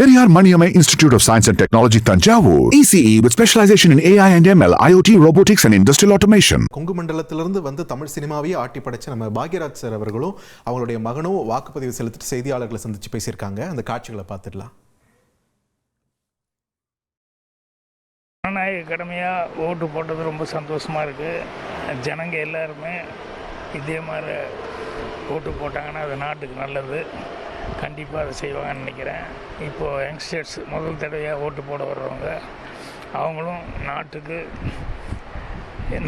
Periyar Maniammai Institute of Science and Technology, Tanjavur. ECE with specialization in AI and ML, IoT, robotics and industrial automation. Kongu மண்டலத்திலிருந்து வந்து தமிழ் சினிமாவையே ஆட்டி படைச்ச நம்ம Bhagyaraj sir அவர்களும் அவங்களுடைய மகனும் வாக்குப்பதிவு செலுத்திட்டு செய்தியாளர்களை சந்திச்சு பேசியிருக்காங்க. அந்த காட்சிகளை பார்த்துடலாம். ஜனநாயக கடமையாக ஓட்டு போட்டது ரொம்ப சந்தோஷமாக இருக்குது. ஜனங்க எல்லாருமே இதே மாதிரி ஓட்டு போட்டாங்கன்னா அது நாட்டுக்கு நல்லது. கண்டிப்பாக அதை செய்வாங்கன்னு நினைக்கிறேன். இப்போது யங்ஸ்டர்ஸ் முதல் தடவையாக ஓட்டு போட வர்றவங்க அவங்களும் நாட்டுக்கு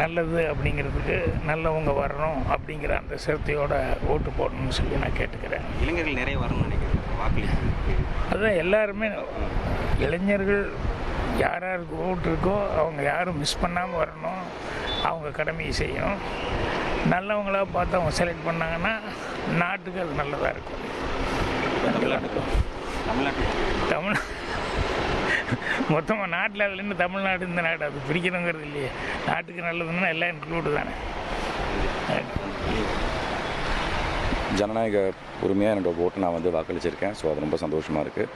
நல்லது அப்படிங்கிறதுக்கு நல்லவங்க வரணும் அப்படிங்கிற அந்த சிரத்தையோட ஓட்டு போடணும்னு சொல்லி நான் கேட்டுக்கிறேன். இளைஞர்கள் நிறைய வரணும்னு நினைக்கிறேன் வாக்களிப்பு. அதுதான் எல்லாருமே இளைஞர்கள் யார் யாருக்கு ஓட்டு இருக்கோ அவங்க யாரும் மிஸ் பண்ணாமல் வரணும், அவங்க கடமையை செய்யணும். நல்லவங்களாக பார்த்து அவங்க செலக்ட் பண்ணாங்கன்னா நாட்டுக்கு அது நல்லதாக இருக்கும். தமிழ் மொத்தமாக நாட்டில் அதில் இருந்து தமிழ்நாடு இந்த நாடு அது பிரிக்கணுங்கிறது இல்லையே. நாட்டுக்கு நல்லதுன்னா எல்லாம் இன்க்ளூடு தானே. ஜனநாயக உரிமையாக என்னோடய ஓட்டு நான் வந்து வாக்களிச்சிருக்கேன். ஸோ அது ரொம்ப சந்தோஷமாக இருக்குது.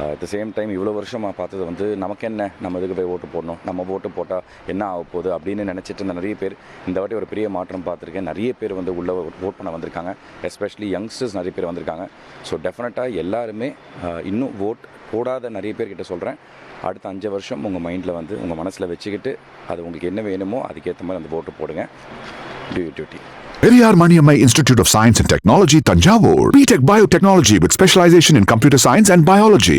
அட் த சேம் டைம் இவ்வளோ வருஷமாக பார்த்தது வந்து நமக்கு என்ன, நம்ம இதுக்கு போய் ஓட்டு போடணும், நம்ம ஓட்டு போட்டால் என்ன ஆக போகுது அப்படின்னு நினச்சிட்டு இருந்த நிறைய பேர் இந்த வாட்டி ஒரு பெரிய மாற்றம் பார்த்துருக்கேன். நிறைய பேர் வந்து உள்ளே ஓட் பண்ண வந்திருக்காங்க. எஸ்பெஷலி யங்ஸ்டர்ஸ் நிறைய பேர் வந்திருக்காங்க. ஸோ டெஃபினட்டாக எல்லாருமே இன்னும் ஓட் போடாத நிறைய பேர்கிட்ட சொல்கிறேன், அடுத்த 5 வருஷம் உங்கள் மைண்டில் வந்து உங்கள் மனசில் வச்சுக்கிட்டு அது உங்களுக்கு என்ன வேணுமோ அதுக்கேற்ற மாதிரி அந்த ஓட்டு போடுங்க. Do you duty. Periyar Maniammai Institute of Science and Technology, Tanjavur. BTech Biotechnology with specialization in computer science and biology.